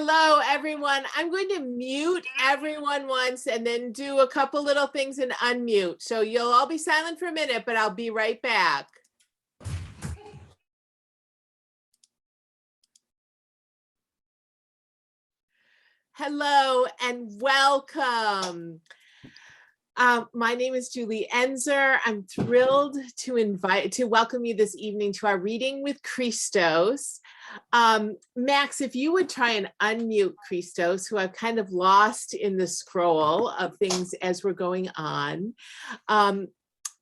Hello, everyone. I'm going to mute everyone once and then do a couple little things and unmute. So you'll all be silent for a minute, but I'll be right back. Hello and welcome. My name is Julie Enzer. I'm thrilled to welcome you this evening to our reading with Chrystos. Max, if you would try and unmute Chrystos, who I've kind of lost in the scroll of things as we're going on.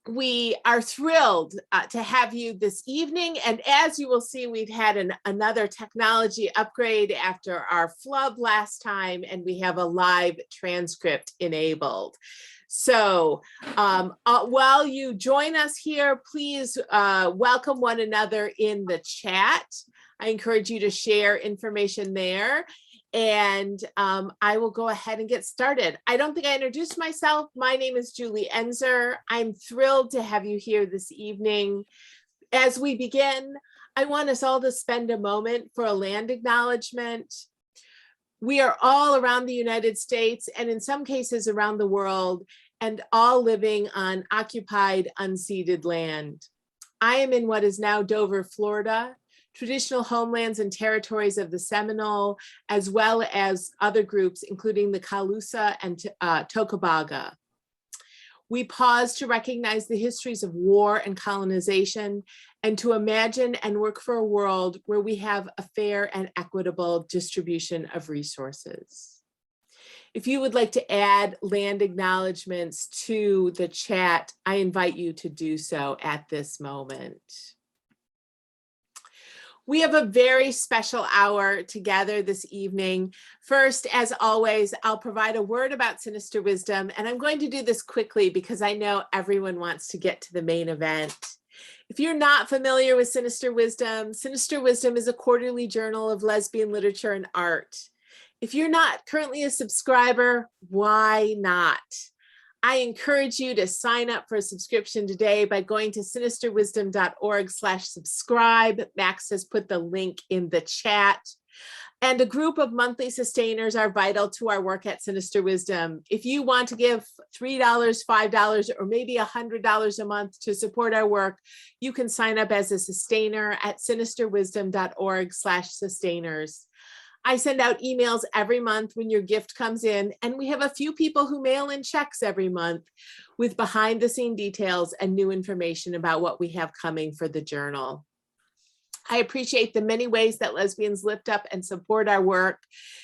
We are thrilled to have you this evening. And as you will see, we've had another technology upgrade after our flub last time, and we have a live transcript enabled. So while you join us here, please welcome one another in the chat. I encourage you to share information there. And I will go ahead and get started. I don't think I introduced myself. My name is Julie Enzer. I'm thrilled to have you here this evening. As we begin, I want us all to spend a moment for a land acknowledgement. We are all around the United States and in some cases around the world, and all living on occupied, unceded land. I am in what is now Dover, Florida, traditional homelands and territories of the Seminole, as well as other groups, including the Calusa and Tocobaga. We pause to recognize the histories of war and colonization, and to imagine and work for a world where we have a fair and equitable distribution of resources. If you would like to add land acknowledgements to the chat, I invite you to do so at this moment. We have a very special hour together this evening. First, as always, I'll provide a word about Sinister Wisdom, and I'm going to do this quickly because I know everyone wants to get to the main event. If you're not familiar with Sinister Wisdom is a quarterly journal of lesbian literature and art. If you're not currently a subscriber, why not? I encourage you to sign up for a subscription today by going to sinisterwisdom.org/subscribe. Max has put the link in the chat. And a group of monthly sustainers are vital to our work at Sinister Wisdom. If you want to give $3, $5, or maybe $100 a month to support our work, you can sign up as a sustainer at sinisterwisdom.org/sustainers. I send out emails every month when your gift comes in, and we have a few people who mail in checks every month with behind the scene details and new information about what we have coming for the journal. I appreciate the many ways that lesbians lift up and support our work.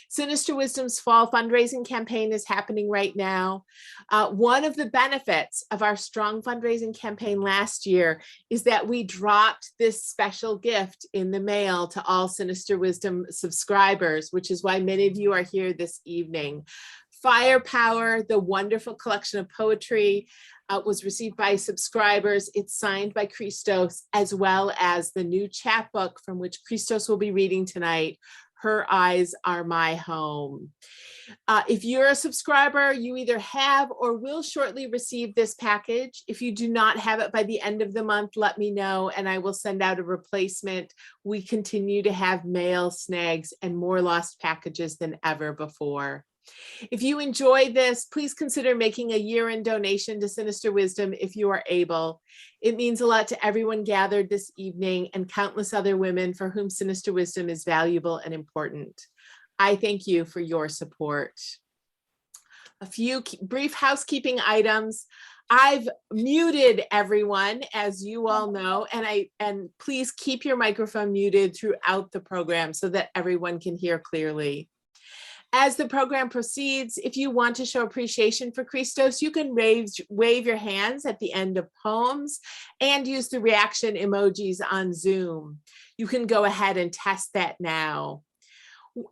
Sinister Wisdom's fall fundraising campaign is happening right now. One of the benefits of our strong fundraising campaign last year is that we dropped this special gift in the mail to all Sinister Wisdom subscribers, which is why many of you are here this evening. Firepower, the wonderful collection of poetry, was received by subscribers. It's signed by Chrystos, as well as the new chapbook from which Chrystos will be reading tonight, Her Eyes Are My Home. If you're a subscriber, you either have or will shortly receive this package. If you do not have it by the end of the month, let me know and I will send out a replacement. We continue to have mail snags and more lost packages than ever before. If you enjoyed this, please consider making a year-end donation to Sinister Wisdom if you are able. It means a lot to everyone gathered this evening and countless other women for whom Sinister Wisdom is valuable and important. I thank you for your support. A few brief housekeeping items. I've muted everyone, as you all know, and please keep your microphone muted throughout the program so that everyone can hear clearly. As the program proceeds, if you want to show appreciation for Chrystos, you can wave your hands at the end of poems and use the reaction emojis on Zoom. You can go ahead and test that now.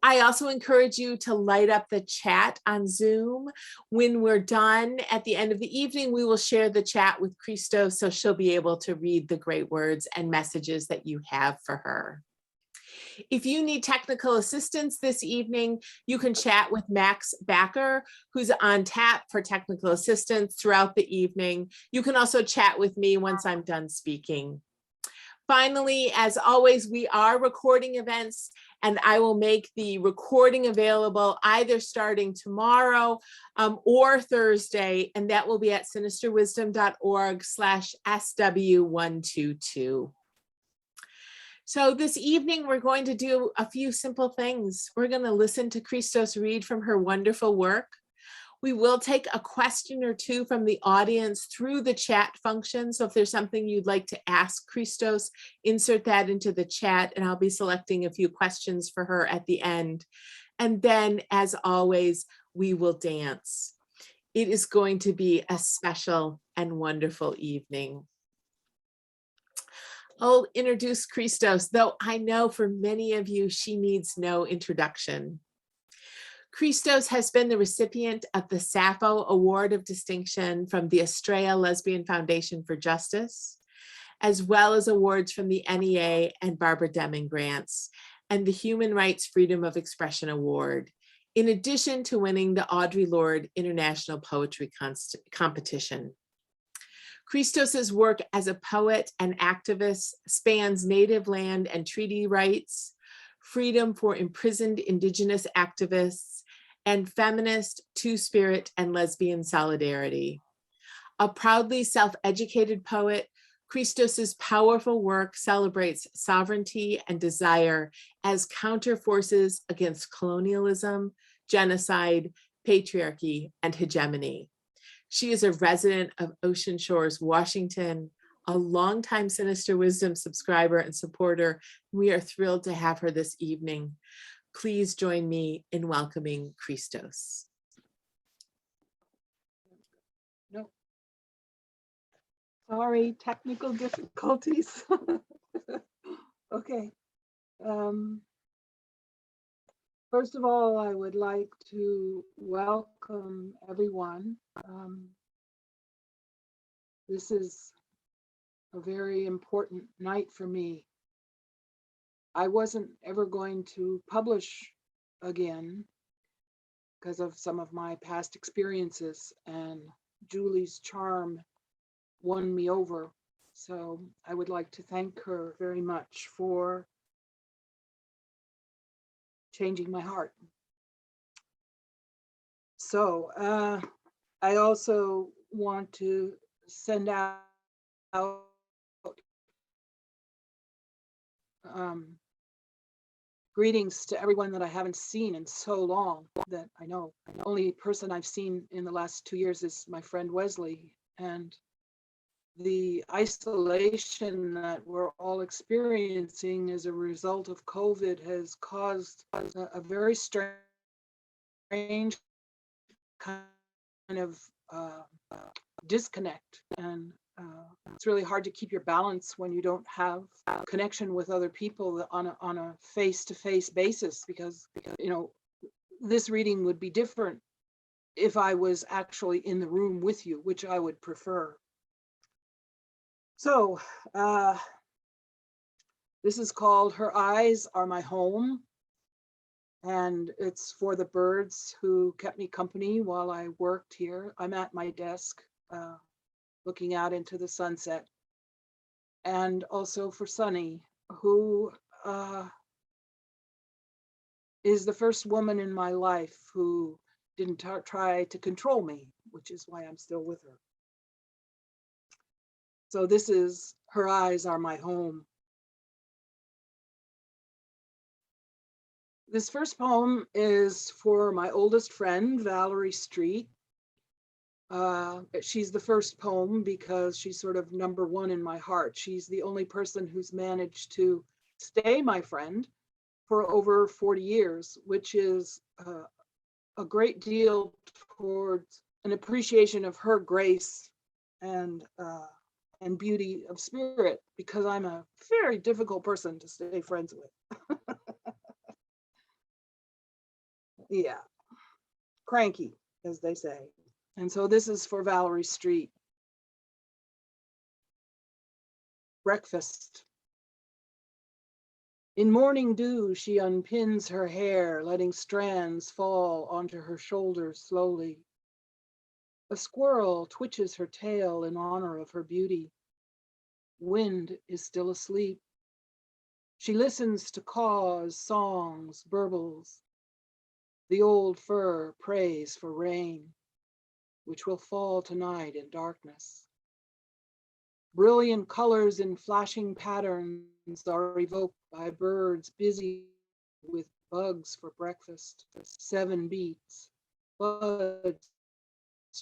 I also encourage you to light up the chat on Zoom. When we're done at the end of the evening, we will share the chat with Chrystos so she'll be able to read the great words and messages that you have for her. If you need technical assistance this evening, you can chat with Max Backer, who's on tap for technical assistance throughout the evening. You can also chat with me once I'm done speaking. Finally, as always, we are recording events, and I will make the recording available either starting tomorrow or Thursday, and that will be at sinisterwisdom.org/SW122. So this evening, we're going to do a few simple things. We're going to listen to Chrystos read from her wonderful work. We will take a question or two from the audience through the chat function. So if there's something you'd like to ask Chrystos, insert that into the chat, and I'll be selecting a few questions for her at the end. And then, as always, we will dance. It is going to be a special and wonderful evening. I'll introduce Chrystos, though I know for many of you, she needs no introduction. Chrystos has been the recipient of the Sappho Award of Distinction from the Australia Lesbian Foundation for Justice, as well as awards from the NEA and Barbara Deming grants, and the Human Rights Freedom of Expression Award, in addition to winning the Audre Lorde International Poetry Competition. Chrystos's work as a poet and activist spans native land and treaty rights, freedom for imprisoned Indigenous activists, and feminist, two-spirit, and lesbian solidarity. A proudly self-educated poet, Chrystos's powerful work celebrates sovereignty and desire as counterforces against colonialism, genocide, patriarchy, and hegemony. She is a resident of Ocean Shores, Washington, a longtime Sinister Wisdom subscriber and supporter. We are thrilled to have her this evening. Please join me in welcoming Chrystos. No. Sorry, technical difficulties. Okay. First of all, I would like to welcome everyone. This is a very important night for me. I wasn't ever going to publish again because of some of my past experiences, and Julie's charm won me over. So I would like to thank her very much for changing my heart. So I also want to send out greetings to everyone that I haven't seen in so long that I know. The only person I've seen in the last 2 years is my friend Wesley, and the isolation that we're all experiencing as a result of COVID has caused a very strange kind of disconnect, and it's really hard to keep your balance when you don't have connection with other people on a face-to-face basis, because you know this reading would be different if I was actually in the room with you, which I would prefer. So this is called Her Eyes Are My Home, and it's for the birds who kept me company while I worked here. I'm at my desk looking out into the sunset, and also for Sunny, who is the first woman in my life who didn't try to control me, which is why I'm still with her. So this is Her Eyes Are My Home. This first poem is for my oldest friend, Valerie Street. She's the first poem because she's sort of number one in my heart. She's the only person who's managed to stay my friend for over 40 years, which is a great deal towards an appreciation of her grace and beauty of spirit, because I'm a very difficult person to stay friends with. Yeah, cranky, as they say. And so this is for Valerie Street. Breakfast. In morning dew, she unpins her hair, letting strands fall onto her shoulders slowly. A squirrel twitches her tail in honor of her beauty. Wind is still asleep. She listens to caws, songs, burbles. The old fir prays for rain, which will fall tonight in darkness. Brilliant colors in flashing patterns are evoked by birds busy with bugs for breakfast. 7 beats, buds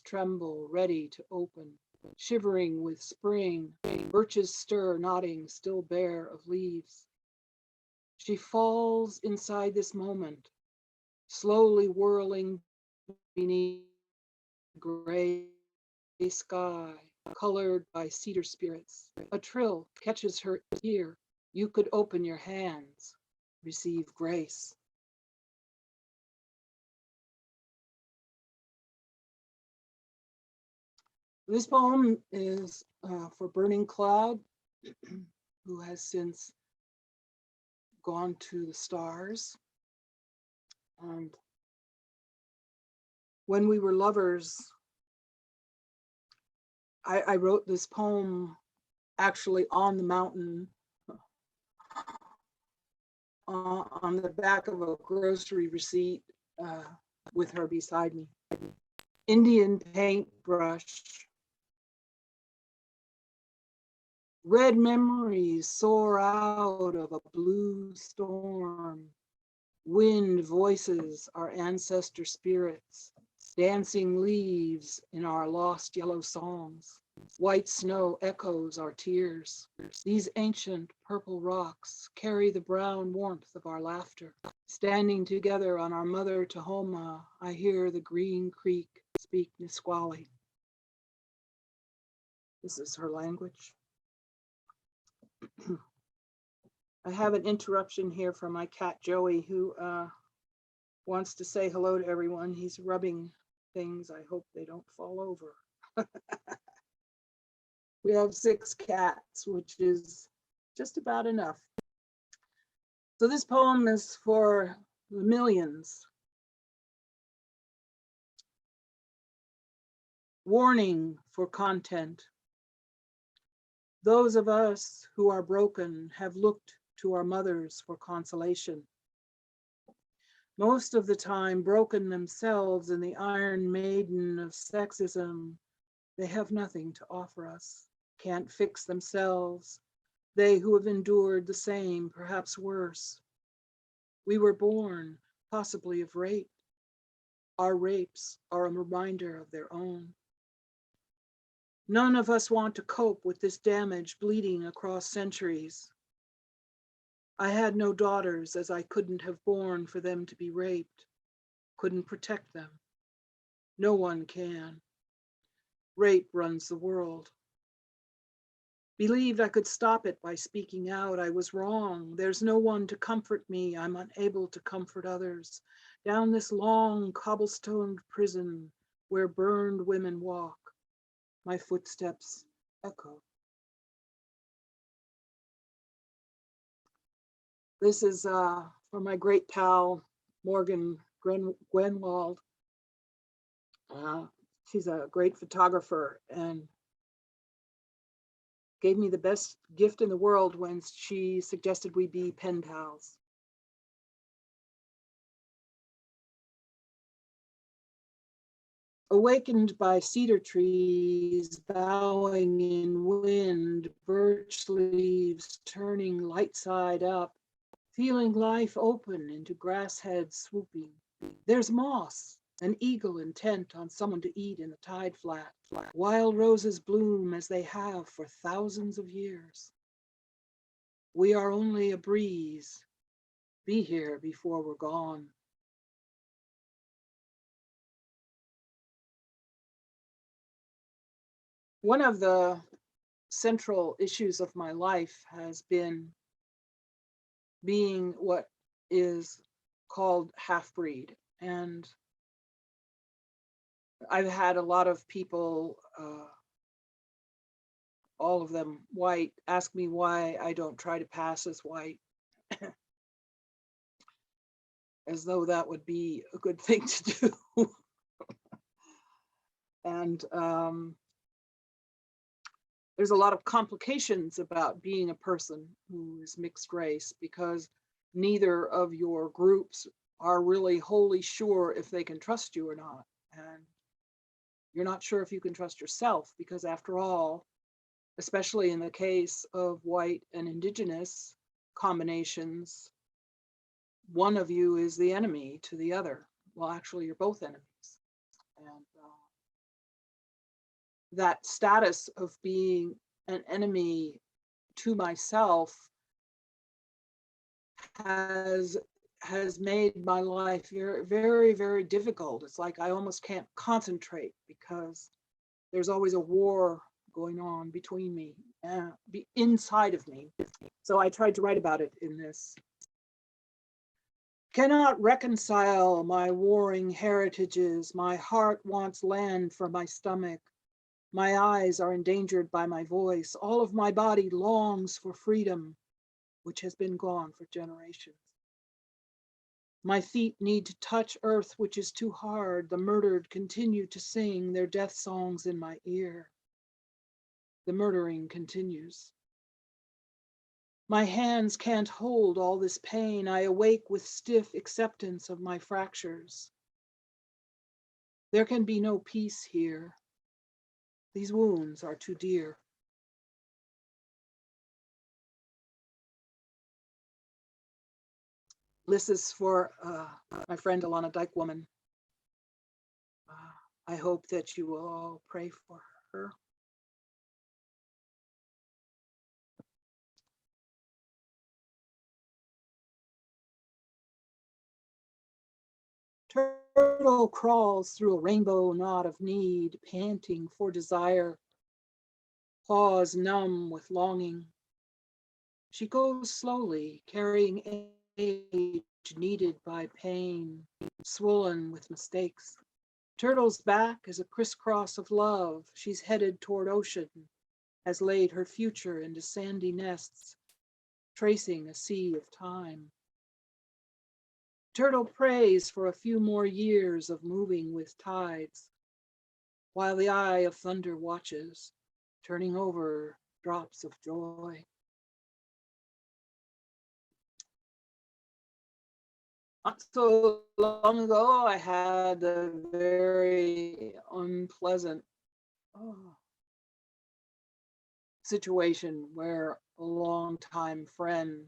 tremble, ready to open. Shivering with spring, birches stir, nodding, still bare of leaves. She falls inside this moment, slowly whirling beneath gray sky, colored by cedar spirits. A trill catches her ear. You could open your hands, receive grace. This poem is for Burning Cloud, who has since gone to the stars. And when we were lovers, I wrote this poem actually on the mountain, on the back of a grocery receipt with her beside me. Indian paintbrush. Red memories soar out of a blue storm. Wind voices our ancestor spirits, dancing leaves in our lost yellow songs. White snow echoes our tears. These ancient purple rocks carry the brown warmth of our laughter. Standing together on our mother Tahoma, I hear the green creek speak Nisqually. This is her language. I have an interruption here from my cat Joey, who wants to say hello to everyone. He's rubbing things. I hope they don't fall over. We have 6 cats, which is just about enough. So this poem is for the millions. Warning for content. Those of us who are broken have looked to our mothers for consolation. Most of the time broken themselves in the Iron Maiden of sexism, they have nothing to offer us, can't fix themselves. They who have endured the same, perhaps worse. We were born, possibly of rape. Our rapes are a reminder of their own. None of us want to cope with this damage bleeding across centuries. I had no daughters, as I couldn't have borne for them to be raped, couldn't protect them. No one can. Rape runs the world. Believed I could stop it by speaking out. I was wrong. There's no one to comfort me. I'm unable to comfort others. Down this long cobblestoned prison where burned women walk, my footsteps echo. This is for my great pal, Morgan Gwenwald. She's a great photographer and gave me the best gift in the world when she suggested we be pen pals. Awakened by cedar trees bowing in wind, birch leaves turning light side up, feeling life open into grass heads swooping. There's moss, an eagle intent on someone to eat in the tide flat. Wild roses bloom as they have for thousands of years. We are only a breeze. Be here before we're gone. One of the central issues of my life has been being what is called half-breed. And I've had a lot of people, all of them white, ask me why I don't try to pass as white, as though that would be a good thing to do. And there's a lot of complications about being a person who is mixed race, because neither of your groups are really wholly sure if they can trust you or not. And you're not sure if you can trust yourself, because after all, especially in the case of white and indigenous combinations, one of you is the enemy to the other. Well, actually, you're both enemies. And that status of being an enemy to myself has made my life very, very, very difficult. It's like I almost can't concentrate because there's always a war going on between me, inside of me. So I tried to write about it in this. Cannot reconcile my warring heritages. My heart wants land for my stomach. My eyes are endangered by my voice. All of my body longs for freedom, which has been gone for generations. My feet need to touch earth, which is too hard. The murdered continue to sing their death songs in my ear. The murdering continues. My hands can't hold all this pain. I awake with stiff acceptance of my fractures. There can be no peace here. These wounds are too dear. This is for my friend Alana Dykewoman. I hope that you will all pray for her. Turtle crawls through a rainbow knot of need, panting for desire, paws numb with longing. She goes slowly, carrying age kneaded by pain, swollen with mistakes. Turtle's back is a crisscross of love. She's headed toward ocean, has laid her future into sandy nests, tracing a sea of time. Turtle prays for a few more years of moving with tides, while the eye of thunder watches, turning over drops of joy. Not so long ago, I had a very unpleasant situation where a longtime friend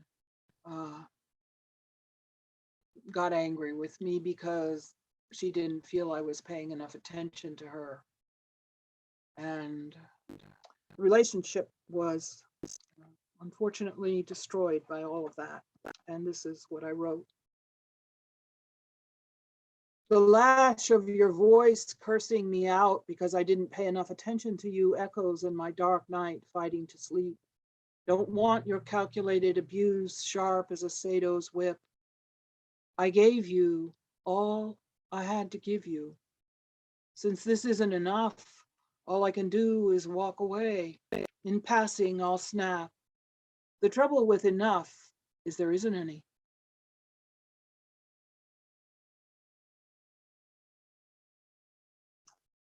got angry with me because she didn't feel I was paying enough attention to her. And the relationship was unfortunately destroyed by all of that. And this is what I wrote. The lash of your voice cursing me out because I didn't pay enough attention to you echoes in my dark night fighting to sleep. Don't want your calculated abuse sharp as a Sado's whip. I gave you all I had to give you. Since this isn't enough, all I can do is walk away. In passing, I'll snap. The trouble with enough is there isn't any.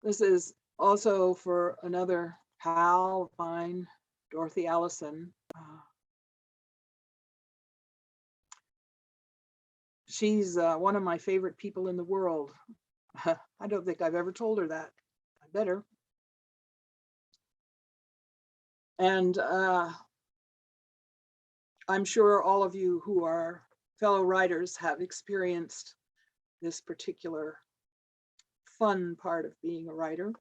This is also for another pal of mine, Dorothy Allison. She's one of my favorite people in the world. I don't think I've ever told her that. I better. And I'm sure all of you who are fellow writers have experienced this particular fun part of being a writer.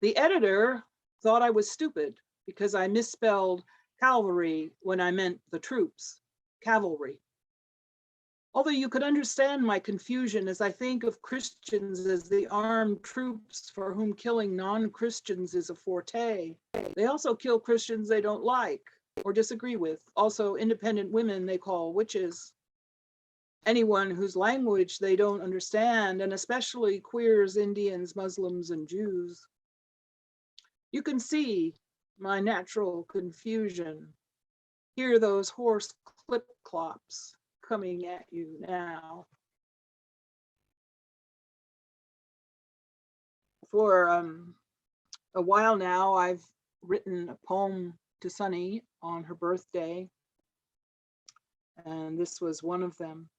The editor thought I was stupid because I misspelled cavalry when I meant the troops, cavalry. Although you could understand my confusion as I think of Christians as the armed troops for whom killing non-Christians is a forte. They also kill Christians they don't like or disagree with. Also, independent women they call witches. Anyone whose language they don't understand, and especially queers, Indians, Muslims, and Jews. You can see my natural confusion. Hear those hoarse clip-clops coming at you now. For a while now, I've written a poem to Sunny on her birthday, and this was one of them.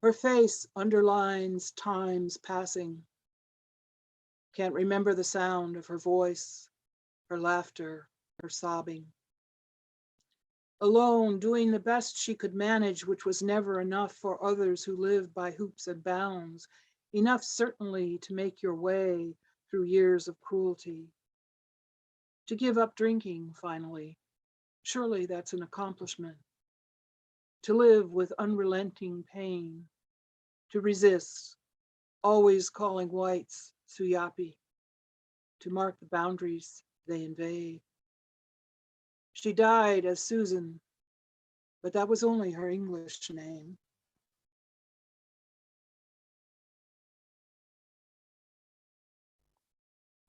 Her face underlines times passing. Can't remember the sound of her voice, her laughter, her sobbing. Alone, doing the best she could manage, which was never enough for others who live by hoops and bounds, enough certainly to make your way through years of cruelty. To give up drinking, finally, surely that's an accomplishment. To live with unrelenting pain, to resist, always calling whites suyapi, to mark the boundaries they invade. She died as Susan, but that was only her English name.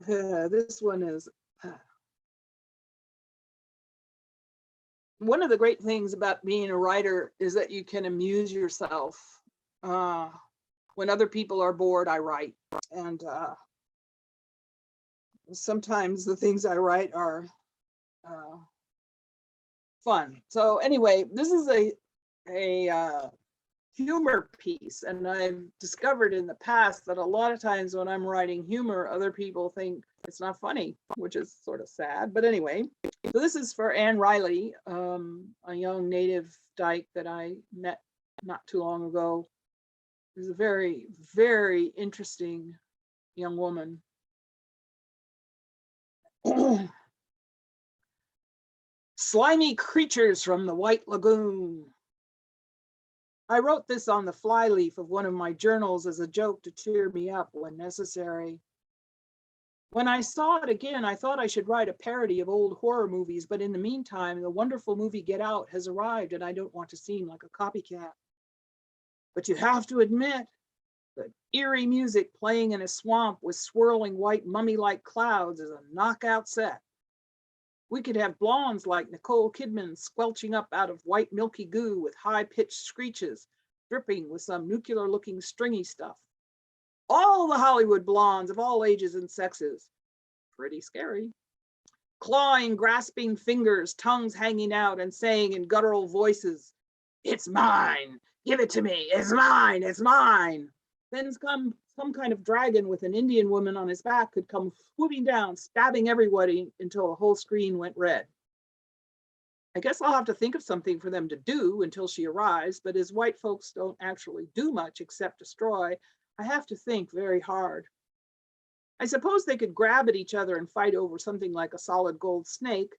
This one is one of the great things about being a writer is that you can amuse yourself. When other people are bored, I write. And sometimes the things I write are fun. So anyway, this is a humor piece. And I've discovered in the past that a lot of times when I'm writing humor, other people think it's not funny, which is sort of sad. But anyway, so this is for Anne Riley, a young native dyke that I met not too long ago. She's a very, very interesting young woman. Slimy creatures from the White Lagoon. I wrote this on the flyleaf of one of my journals as a joke to cheer me up when necessary. When I saw it again, I thought I should write a parody of old horror movies, but in the meantime, the wonderful movie Get Out has arrived and I don't want to seem like a copycat. But you have to admit, the eerie music playing in a swamp with swirling white mummy-like clouds is a knockout set. We could have blondes like Nicole Kidman squelching up out of white milky goo with high-pitched screeches, dripping with some nuclear-looking stringy stuff. All the Hollywood blondes of all ages and sexes. Pretty scary. Clawing, grasping fingers, tongues hanging out and saying in guttural voices, "It's mine, give it to me, it's mine, it's mine." Then some kind of dragon with an Indian woman on his back could come swooping down, stabbing everybody until the whole screen went red. I guess I'll have to think of something for them to do until she arrives, but as white folks don't actually do much except destroy, I have to think very hard. I suppose they could grab at each other and fight over something like a solid gold snake,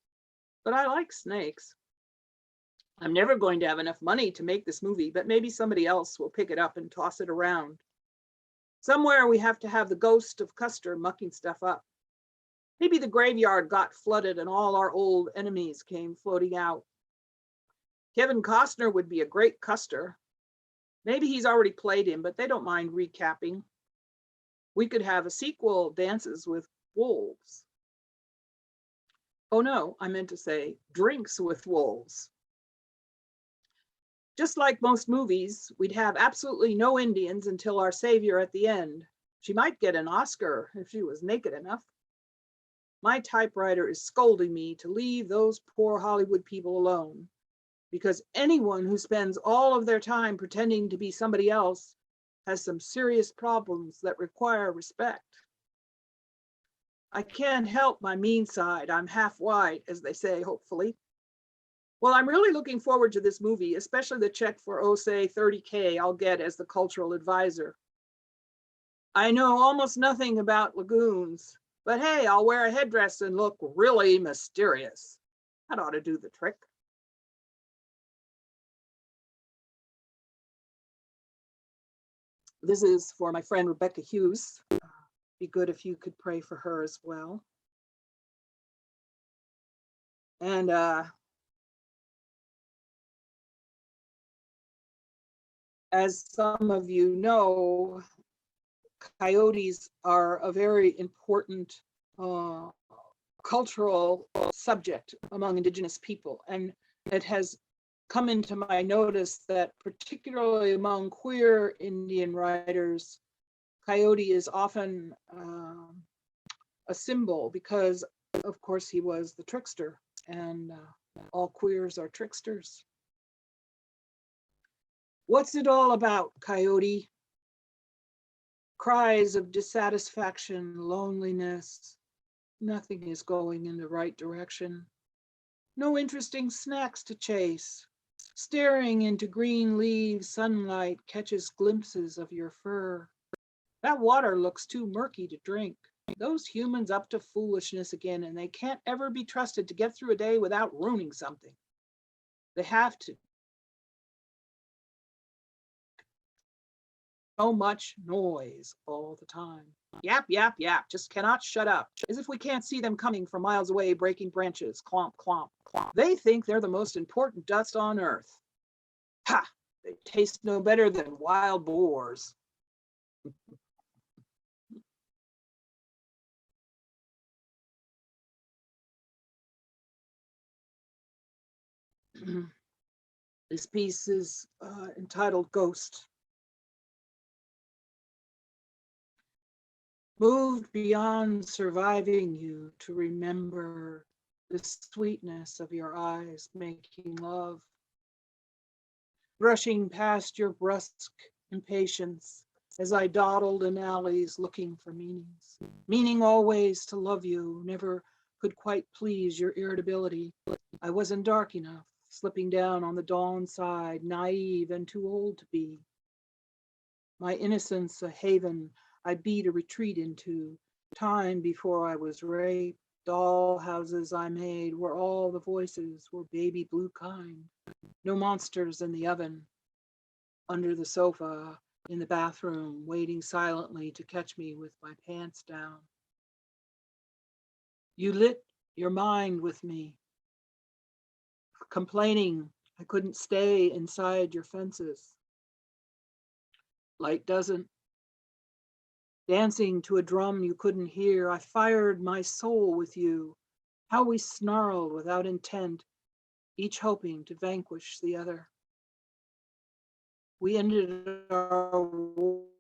but I like snakes. I'm never going to have enough money to make this movie, but maybe somebody else will pick it up and toss it around. Somewhere we have to have the ghost of Custer mucking stuff up. Maybe the graveyard got flooded and all our old enemies came floating out. Kevin Costner would be a great Custer. Maybe he's already played him, but they don't mind recapping. We could have a sequel, Dances with Wolves. Oh no, I meant to say Drinks with Wolves. Just like most movies, we'd have absolutely no Indians until our savior at the end. She might get an Oscar if she was naked enough. My typewriter is scolding me to leave those poor Hollywood people alone, because anyone who spends all of their time pretending to be somebody else has some serious problems that require respect. I can't help my mean side. I'm half white, as they say, hopefully. Well, I'm really looking forward to this movie, especially the check for, oh, say, $30K I'll get as the cultural advisor. I know almost nothing about lagoons, but hey, I'll wear a headdress and look really mysterious. That ought to do the trick. This is for my friend Rebecca Hughes. Be good if you could pray for her as well. And as some of you know, coyotes are a very important cultural subject among Indigenous people, and it has come into my notice that particularly among queer Indian writers, Coyote is often a symbol because, of course, he was the trickster, and all queers are tricksters. What's it all about, Coyote? Cries of dissatisfaction, loneliness. Nothing is going in the right direction. No interesting snacks to chase. Staring into green leaves, sunlight catches glimpses of your fur. That water looks too murky to drink. Those humans up to foolishness again, and they can't ever be trusted to get through a day without ruining something. They have to. So much noise all the time. Yap, yap, yap, just cannot shut up. As if we can't see them coming from miles away, breaking branches, clomp, clomp, clomp. They think they're the most important dust on earth. Ha! They taste no better than wild boars. This piece is entitled Ghost. Moved beyond surviving you to remember the sweetness of your eyes making love. Brushing past your brusque impatience as I dawdled in alleys looking for meanings. Meaning always to love you, never could quite please your irritability. I wasn't dark enough, slipping down on the dawn side, naive and too old to be. My innocence a haven I beat a retreat into, time before I was raped. Doll houses I made where all the voices were baby blue kind. No monsters in the oven, under the sofa, in the bathroom, waiting silently to catch me with my pants down. You lit your mind with me, complaining I couldn't stay inside your fences. Light doesn't. Dancing to a drum you couldn't hear, I fired my soul with you. How we snarled without intent, each hoping to vanquish the other. We ended our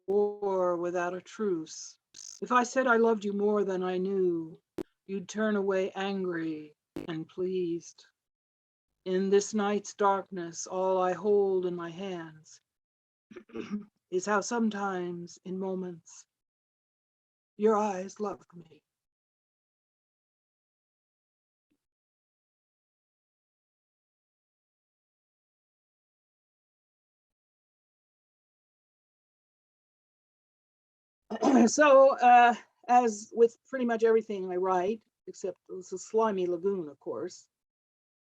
war without a truce. If I said I loved you more than I knew, you'd turn away angry and pleased. In this night's darkness, all I hold in my hands is how sometimes in moments your eyes loved me. So, as with pretty much everything I write, except this is Slimy Lagoon, of course,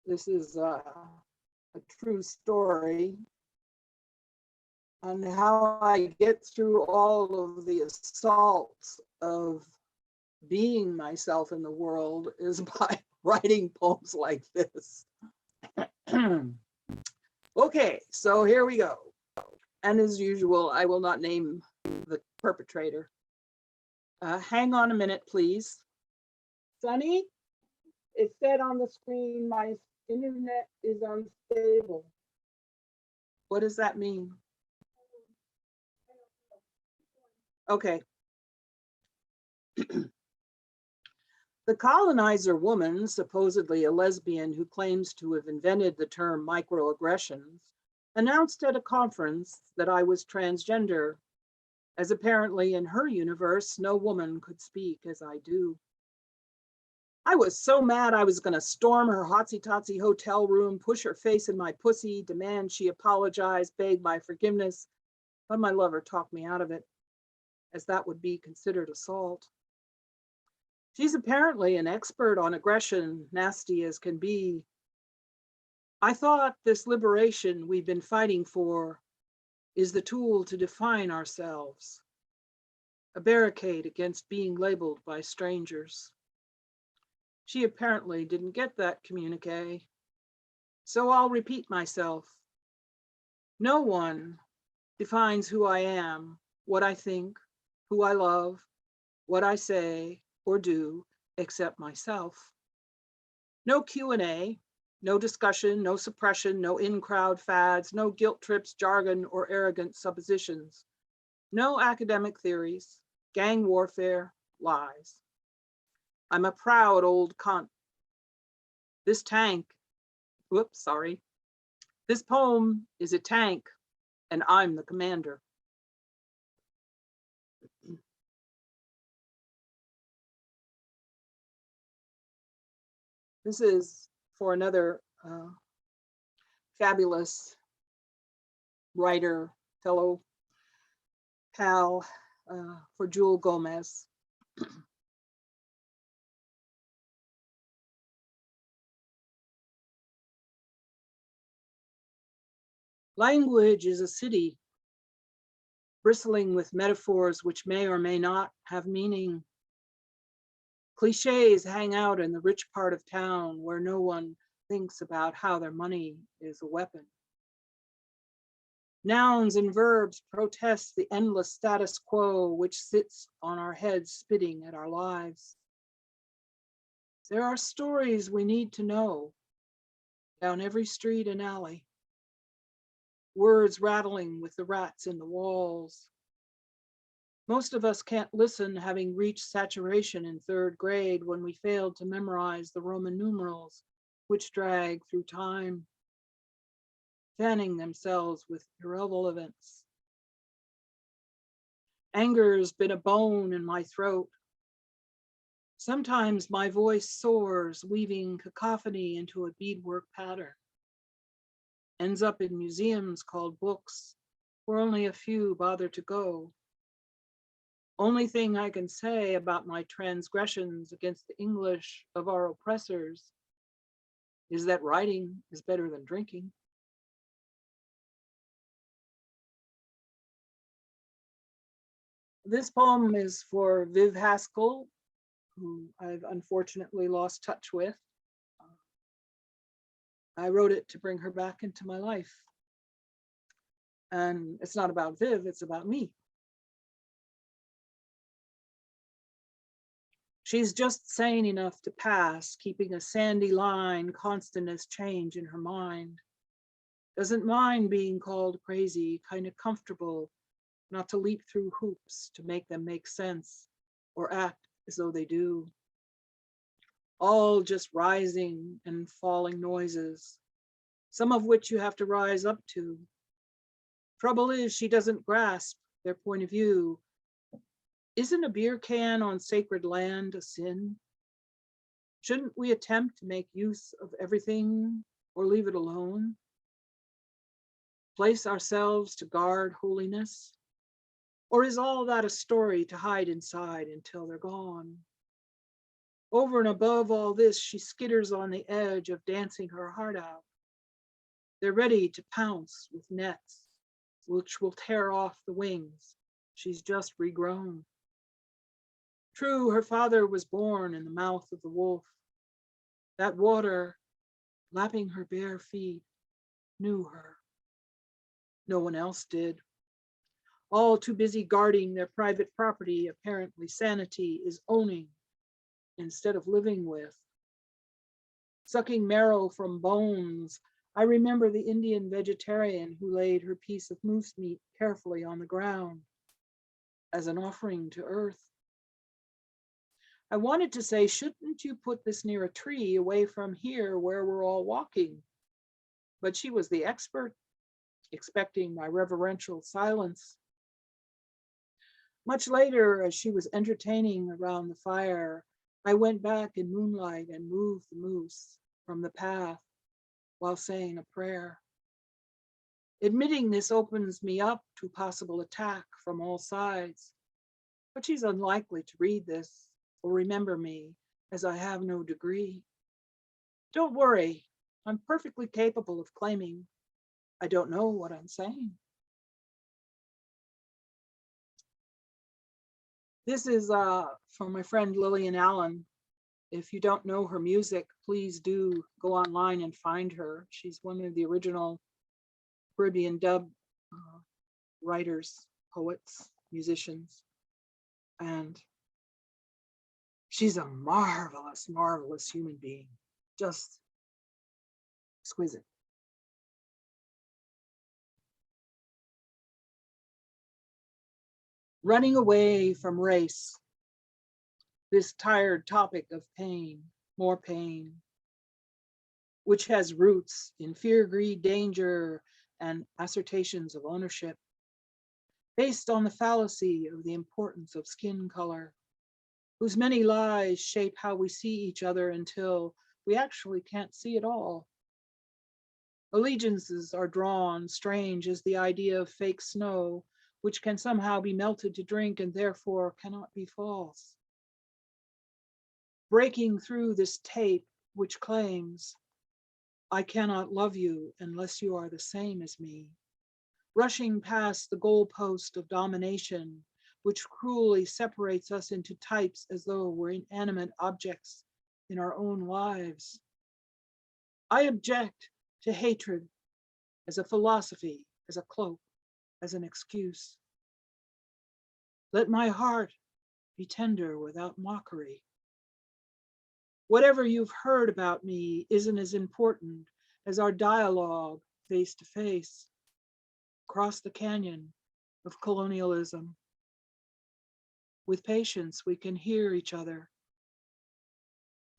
this is a true story on how I get through all of the assaults of being myself in the world is by writing poems like this. Okay, so here we go. And as usual, I will not name the perpetrator. Hang on a minute, please. Sunny, it said on the screen, my internet is unstable. What does that mean? Okay. The colonizer woman, supposedly a lesbian who claims to have invented the term microaggressions, announced at a conference that I was transgender, as apparently in her universe, no woman could speak as I do. I was so mad I was going to storm her hotsy-totsy hotel room, push her face in my pussy, demand she apologize, beg my forgiveness, but my lover talked me out of it, as that would be considered assault. She's apparently an expert on aggression, nasty as can be. I thought this liberation we've been fighting for is the tool to define ourselves, a barricade against being labeled by strangers. She apparently didn't get that communique, so I'll repeat myself. No one defines who I am, what I think, who I love, what I say or do, except myself. No Q&A, No discussion, no suppression, no in-crowd fads, no guilt trips, jargon, or arrogant suppositions. No academic theories, gang warfare, lies. I'm a proud old cunt. This tank, whoops, sorry. This poem is a tank, and I'm the commander. This is for another fabulous writer, fellow pal, for Jewel Gomez. Language is a city, bristling with metaphors which may or may not have meaning. Cliches hang out in the rich part of town where no one thinks about how their money is a weapon. Nouns and verbs protest the endless status quo which sits on our heads spitting at our lives. There are stories we need to know down every street and alley. Words rattling with the rats in the walls. Most of us can't listen having reached saturation in 3rd grade when we failed to memorize the Roman numerals which drag through time, fanning themselves with irrelevance. Anger's been a bone in my throat. Sometimes my voice soars, weaving cacophony into a beadwork pattern. Ends up in museums called books, where only a few bother to go. Only thing I can say about my transgressions against the English of our oppressors is that writing is better than drinking. This poem is for Viv Haskell, who I've unfortunately lost touch with. I wrote it to bring her back into my life. And it's not about Viv, it's about me. She's just sane enough to pass, keeping a sandy line constant as change in her mind. Doesn't mind being called crazy, kind of comfortable not to leap through hoops to make them make sense or act as though they do. All just rising and falling noises, some of which you have to rise up to. Trouble is, she doesn't grasp their point of view. Isn't a beer can on sacred land a sin? Shouldn't we attempt to make use of everything or leave it alone? Place ourselves to guard holiness? Or is all that a story to hide inside until they're gone? Over and above all this, she skitters on the edge of dancing her heart out. They're ready to pounce with nets, which will tear off the wings. She's just regrown. True, her father was born in the mouth of the wolf. That water, lapping her bare feet, knew her. No one else did. All too busy guarding their private property, apparently sanity is owning instead of living with. Sucking marrow from bones, I remember the Indian vegetarian who laid her piece of moose meat carefully on the ground as an offering to earth. I wanted to say, shouldn't you put this near a tree away from here where we're all walking? But she was the expert, expecting my reverential silence. Much later, as she was entertaining around the fire, I went back in moonlight and moved the moose from the path while saying a prayer. Admitting this opens me up to possible attack from all sides, but she's unlikely to read this or remember me, as I have no degree. Don't worry, I'm perfectly capable of claiming I don't know what I'm saying. This is from my friend Lillian Allen. If you don't know her music, please do go online and find her. She's one of the original Caribbean dub writers, poets, musicians, and she's a marvelous, marvelous human being. Just Exquisite. Running away from race, this tired topic of pain, more pain, which has roots in fear, greed, danger, and assertions of ownership, based on the fallacy of the importance of skin color, whose many lies shape how we see each other until we actually can't see it all. Allegiances are drawn, strange as the idea of fake snow, which can somehow be melted to drink and therefore cannot be false. Breaking through this tape which claims, I cannot love you unless you are the same as me. Rushing past the goalpost of domination, which cruelly separates us into types as though we're inanimate objects in our own lives. I object to hatred as a philosophy, as a cloak, as an excuse. Let my heart be tender without mockery. Whatever you've heard about me isn't as important as our dialogue face to face across the canyon of colonialism. With patience, we can hear each other.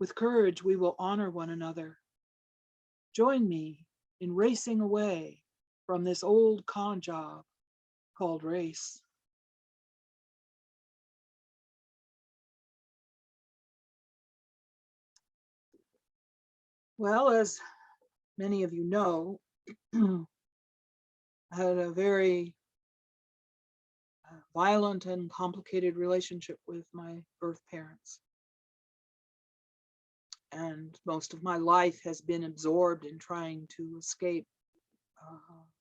With courage, we will honor one another. Join me in racing away from this old con job called race. Well, as many of you know, I had a very violent and complicated relationship with my birth parents. And most of my life has been absorbed in trying to escape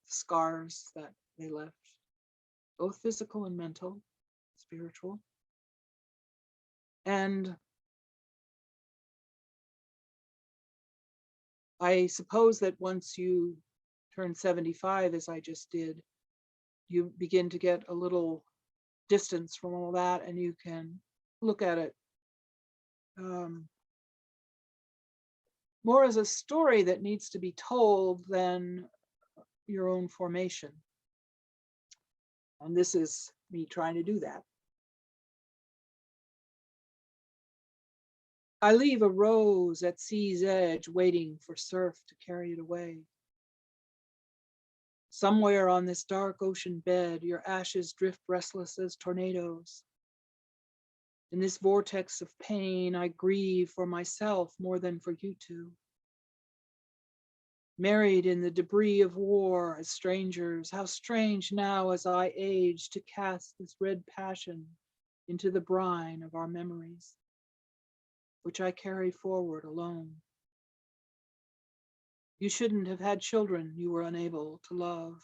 scars that they left, both physical and mental, spiritual. And I suppose that once you turn 75, as I just did, you begin to get a little distance from all that, and you can look at it more as a story that needs to be told than your own formation. And this is me trying to do that. I leave a rose at sea's edge waiting for surf to carry it away. Somewhere on this dark ocean bed, your ashes drift restless as tornadoes. In this vortex of pain, I grieve for myself more than for you two. Married in the debris of war as strangers, how strange now as I age to cast this red passion into the brine of our memories, which I carry forward alone. You shouldn't have had children you were unable to love,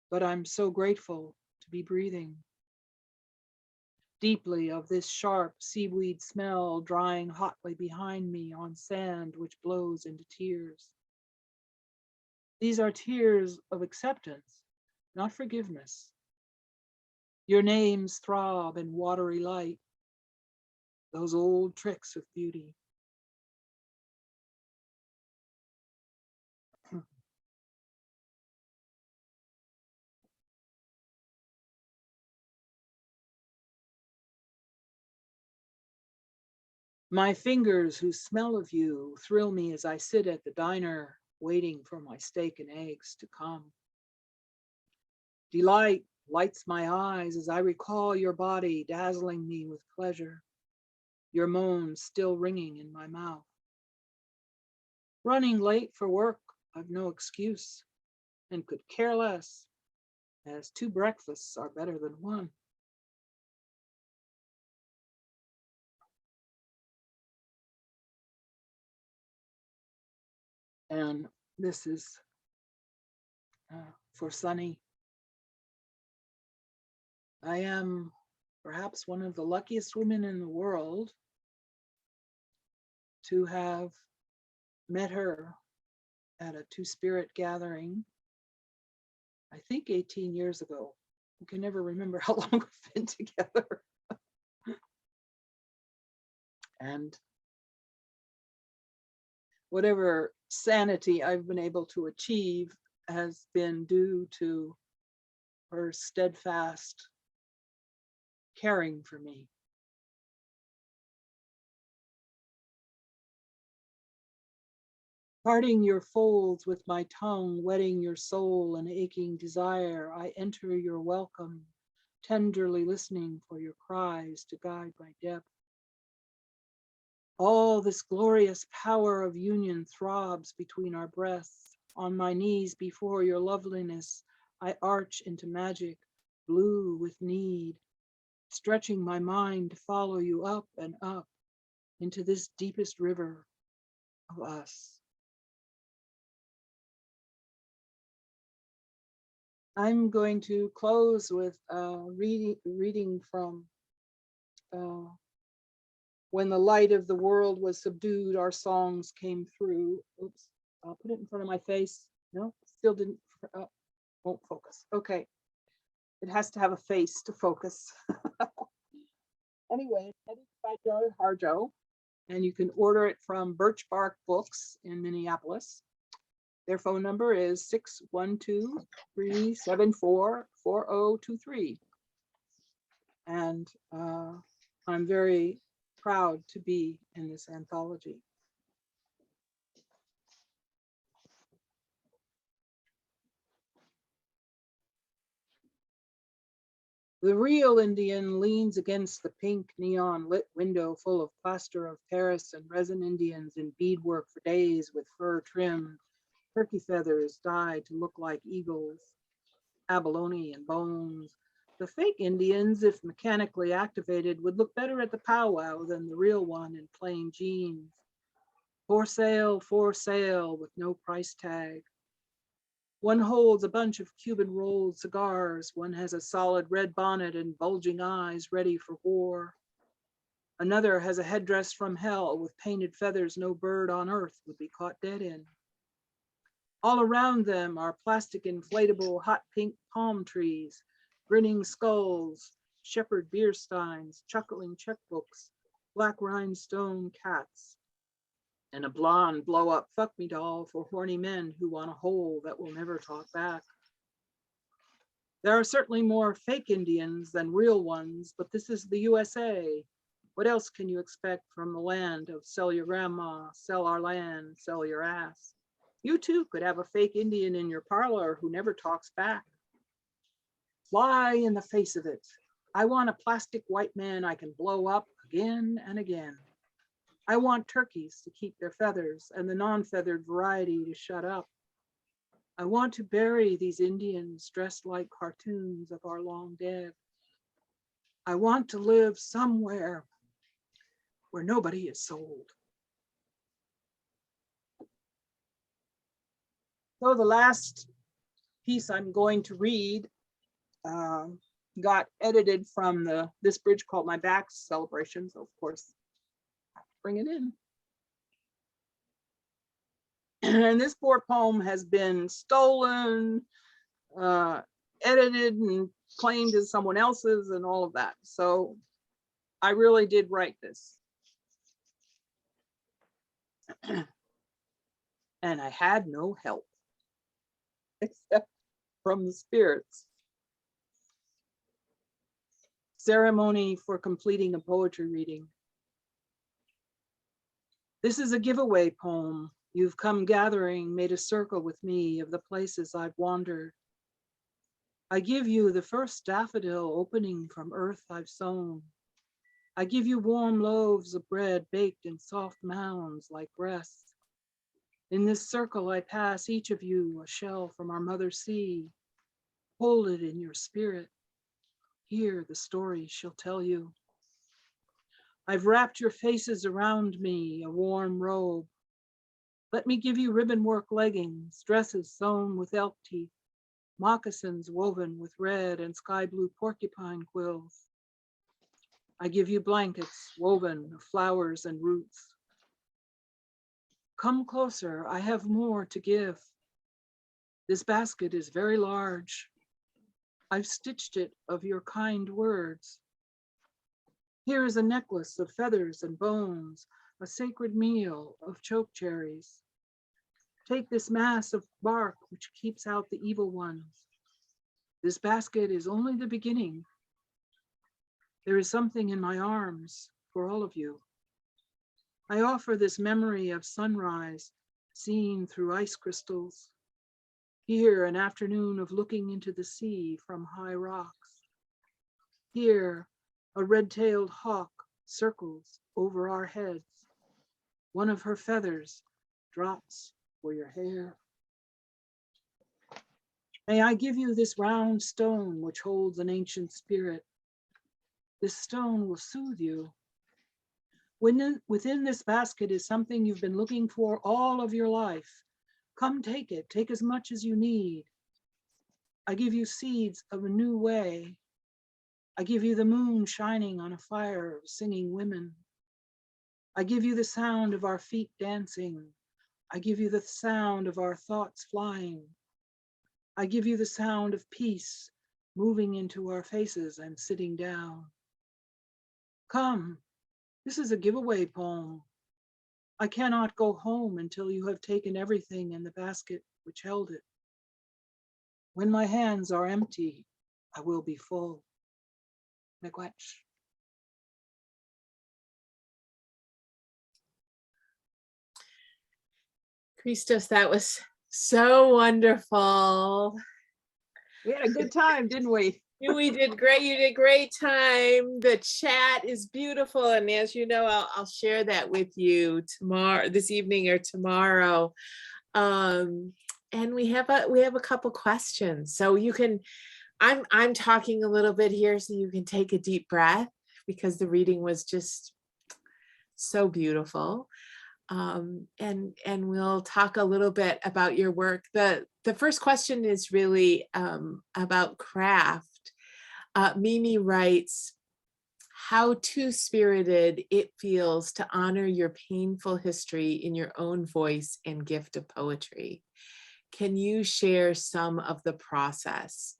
but I'm so grateful to be breathing deeply of this sharp seaweed smell drying hotly behind me on sand which blows into tears. These are tears of acceptance, not forgiveness. Your names throb in watery light, those old tricks of beauty. My fingers who smell of you thrill me as I sit at the diner waiting for my steak and eggs to come. Delight lights my eyes as I recall your body dazzling me with pleasure, your moans still ringing in my mouth. Running late for work, I've no excuse and could care less, as 2 breakfasts are better than 1. And this is for Sunny. I am perhaps one of the luckiest women in the world to have met her at a two-spirit gathering, I think 18 years ago. I can never remember how long we've been together. And whatever sanity I've been able to achieve has been due to her steadfast caring for me. Parting your folds with my tongue, wetting your soul and aching desire, I enter your welcome, tenderly listening for your cries to guide my depth. All this glorious power of union throbs between our breasts. On my knees before your loveliness, I arch into magic, blue with need, stretching my mind to follow you up and up into this deepest river of us. I'm going to close with reading from When the Light of the World Was Subdued, Our Songs Came Through. Oops, I'll put it in front of my face. No, still didn't, won't focus. Okay, it has to have a face to focus. Anyway, edited by Joe Harjo, and you can order it from Birch Bark Books in Minneapolis. Their phone number is 612-374-4023. And I'm very proud to be in this anthology. The real Indian leans against the pink neon lit window full of plaster of Paris and resin Indians in beadwork for days with fur trimmed, turkey feathers dyed to look like eagles, abalone and bones. The fake Indians, if mechanically activated, would look better at the powwow than the real one in plain jeans. For sale, with no price tag. One holds a bunch of Cuban rolled cigars. One has a solid red bonnet and bulging eyes ready for war. Another has a headdress from hell with painted feathers no bird on earth would be caught dead in. All around them are plastic inflatable hot pink palm trees, grinning skulls, shepherd beer steins, chuckling checkbooks, black rhinestone cats, and a blonde blow-up fuck-me doll for horny men who want a hole that will never talk back. There are certainly more fake Indians than real ones, but this is the USA. What else can you expect from the land of sell your grandma, sell our land, sell your ass? You too could have a fake Indian in your parlor who never talks back. Fly in the face of it. I want a plastic white man I can blow up again and again. I want turkeys to keep their feathers and the non-feathered variety to shut up. I want to bury these Indians dressed like cartoons of our long dead. I want to live somewhere where nobody is sold. So the last piece I'm going to read got edited from this bridge called My Back Celebration. So of course, I have to bring it in. And this poor poem has been stolen, edited and claimed as someone else's and all of that. So I really did write this. And I had no help except from the spirits. Ceremony for completing a poetry reading. This is a giveaway poem. You've come gathering, made a circle with me of the places I've wandered. I give you the first daffodil opening from earth I've sown. I give you warm loaves of bread baked in soft mounds like breasts. In this circle I pass each of you a shell from our mother sea. Hold it in your spirit. Hear the story she'll tell you. I've wrapped your faces around me, a warm robe. Let me give you ribbon work leggings, dresses sewn with elk teeth, moccasins woven with red and sky blue porcupine quills. I give you blankets woven of flowers and roots. Come closer, I have more to give. This basket is very large. I've stitched it of your kind words. Here is a necklace of feathers and bones, a sacred meal of choke cherries. Take this mass of bark which keeps out the evil ones. This basket is only the beginning. There is something in my arms for all of you. I offer this memory of sunrise seen through ice crystals. Here, an afternoon of looking into the sea from high rocks. Here, a red-tailed hawk circles over our heads. One of her feathers drops for your hair. May I give you this round stone which holds an ancient spirit. This stone will soothe you. Within this basket is something you've been looking for all of your life. Come take it, take as much as you need. I give you seeds of a new way. I give you the moon shining on a fire of singing women. I give you the sound of our feet dancing. I give you the sound of our thoughts flying. I give you the sound of peace moving into our faces and sitting down. Come, this is a giveaway poem. I cannot go home until you have taken everything in the basket which held it. When my hands are empty, I will be full. Miigwech. Chrystos, that was so wonderful. We had a good time, didn't we? We did great. You did great time. The chat is beautiful. And as you know, I'll share that with you tomorrow, this evening or tomorrow. And we have a couple questions. So you can, I'm talking a little bit here so you can take a deep breath because the reading was just so beautiful. And we'll talk a little bit about your work. The first question is really about craft. Mimi writes, how two-spirited it feels to honor your painful history in your own voice and gift of poetry. Can you share some of the process?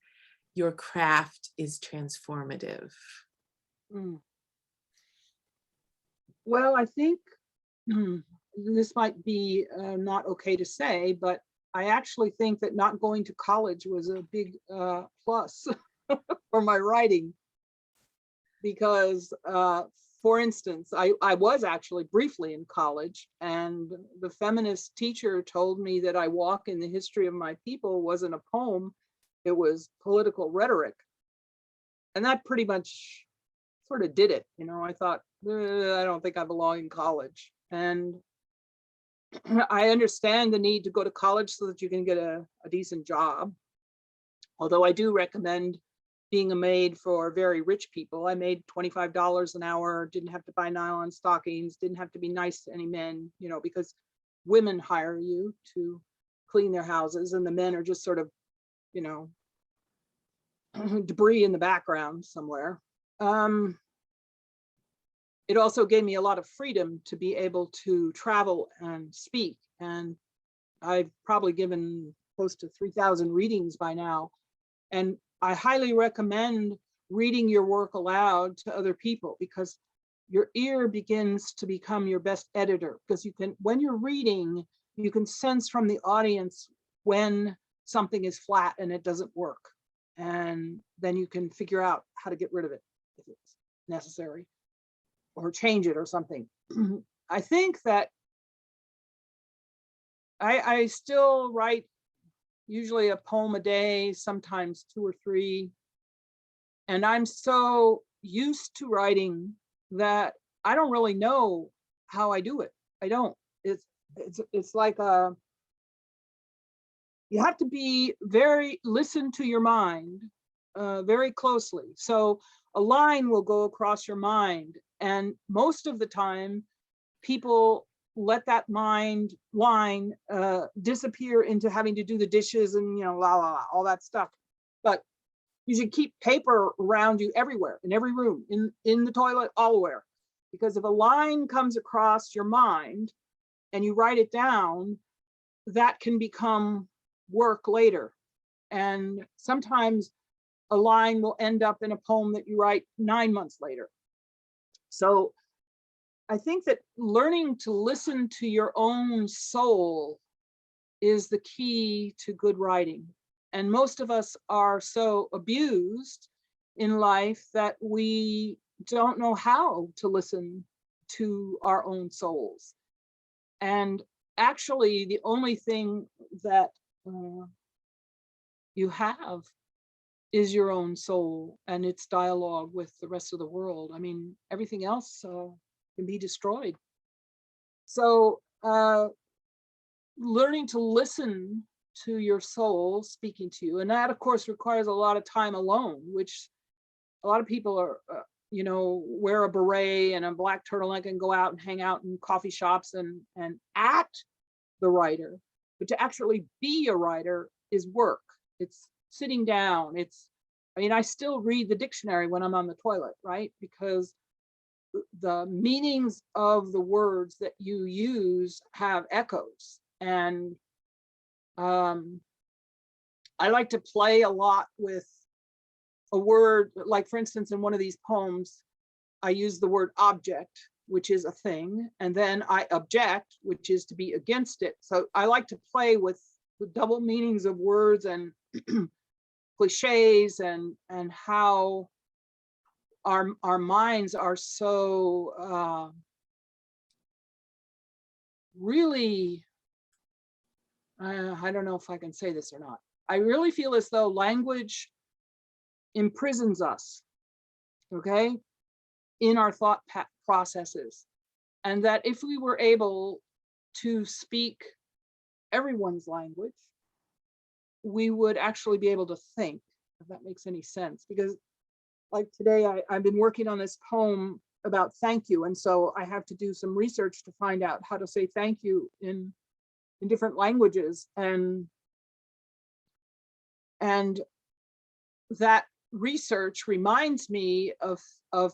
Your craft is transformative. Well, I think this might be not okay to say, but I actually think that not going to college was a big plus for my writing. Because, for instance, I was actually briefly in college, and the feminist teacher told me that I Walk in the History of My People wasn't a poem, it was political rhetoric. And that pretty much sort of did it. You know, I thought, I don't think I belong in college. And I understand the need to go to college so that you can get a decent job. Although I do recommend being a maid for very rich people. I made $25 an hour, didn't have to buy nylon stockings, didn't have to be nice to any men, you know, because women hire you to clean their houses and the men are just sort of, you know, debris in the background somewhere. It also gave me a lot of freedom to be able to travel and speak. And I've probably given close to 3,000 readings by now. And I highly recommend reading your work aloud to other people because your ear begins to become your best editor, because you can, when you're reading, you can sense from the audience when something is flat and it doesn't work. And then you can figure out how to get rid of it if it's necessary or change it or something. I think that I still write usually a poem a day, sometimes 2 or 3. And I'm so used to writing that I don't really know how I do it. I don't. It's like you have to be listen to your mind very closely. So a line will go across your mind, and most of the time, people let that line disappear into having to do the dishes and, you know, all that stuff. But you should keep paper around you everywhere, in every room, in the toilet, everywhere. Because if a line comes across your mind and you write it down, that can become work later. And sometimes a line will end up in a poem that you write 9 months later. So I think that learning to listen to your own soul is the key to good writing. And most of us are so abused in life that we don't know how to listen to our own souls. And actually, the only thing that you have is your own soul and its dialogue with the rest of the world. I mean, everything else can be destroyed. So learning to listen to your soul speaking to you, and that of course requires a lot of time alone, which a lot of people are, wear a beret and a black turtleneck and go out and hang out in coffee shops and act the writer. But to actually be a writer is work. It's sitting down. I still read the dictionary when I'm on the toilet, right? Because the meanings of the words that you use have echoes. And I like to play a lot with a word, like for instance, in one of these poems, I use the word object, which is a thing, and then I object, which is to be against it. So I like to play with the double meanings of words and cliches and how our minds are so really, I don't know if I can say this or not. I really feel as though language imprisons us, okay, in our thought processes. And that if we were able to speak everyone's language, we would actually be able to think, if that makes any sense. Because like today, I've been working on this poem about thank you. And so I have to do some research to find out how to say thank you in different languages. And that research reminds me of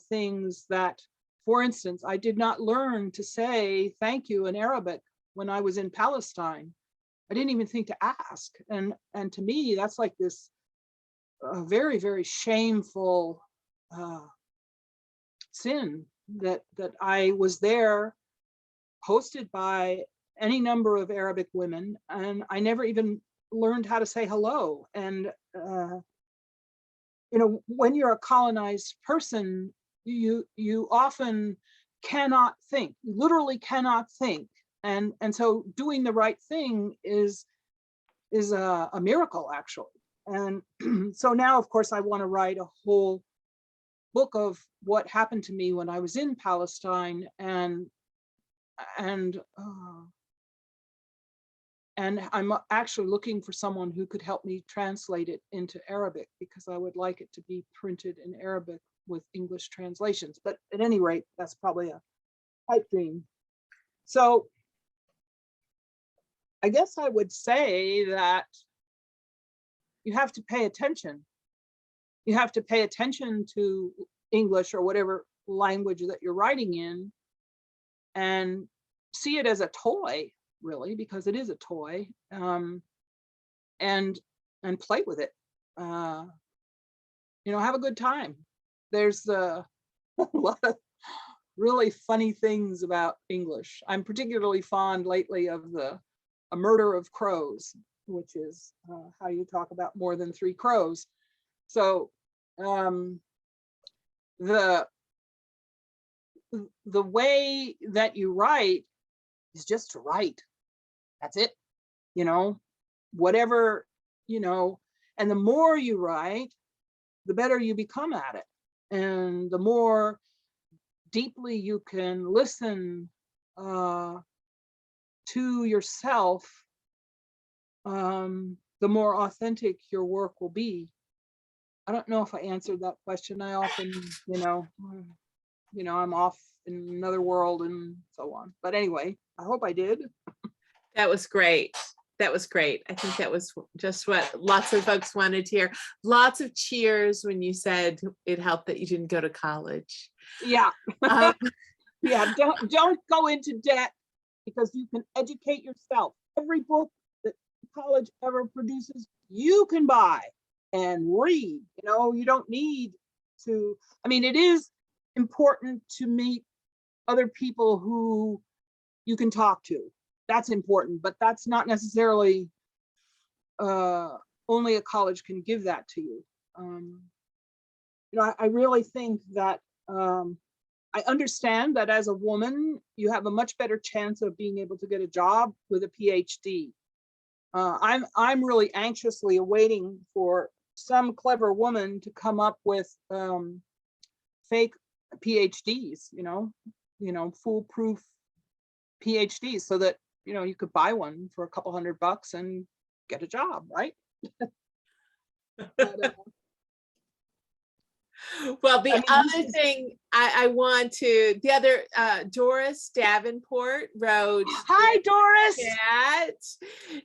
things that, for instance, I did not learn to say thank you in Arabic when I was in Palestine. I didn't even think to ask. And to me, that's like this very, very shameful sin that I was there hosted by any number of Arabic women, and I never even learned how to say hello. And when you're a colonized person, you often cannot think, literally cannot think. And so doing the right thing is a miracle, actually. And so now, of course, I want to write a whole book of what happened to me when I was in Palestine, and I'm actually looking for someone who could help me translate it into Arabic, because I would like it to be printed in Arabic with English translations. But at any rate, that's probably a pipe dream. So I guess I would say that you have to pay attention. You have to pay attention to English or whatever language that you're writing in, and see it as a toy, really, because it is a toy, and play with it. Have a good time. There's a lot of really funny things about English. I'm particularly fond lately of A Murder of Crows, which is how you talk about more than 3 crows. So the way that you write is just to write. That's it. Whatever, and the more you write, the better you become at it. And the more deeply you can listen to yourself, the more authentic your work will be. I don't know if I answered that question. I often, I'm off in another world and so on. But anyway, I hope I did. That was great. That was great. I think that was just what lots of folks wanted to hear. Lots of cheers when you said it helped that you didn't go to college. Yeah. Yeah, don't go into debt, because you can educate yourself. Every book that college ever produces, you can buy and read. You don't need to. I mean, it is important to meet other people who you can talk to. That's important, but that's not necessarily only a college can give that to you. I really think that I understand that as a woman, you have a much better chance of being able to get a job with a PhD. I'm really anxiously awaiting for some clever woman to come up with fake PhDs, foolproof PhDs, so that you could buy one for a couple $100 and get a job, right? But, well, the other this thing I want to, Doris Davenport wrote, hi, Doris.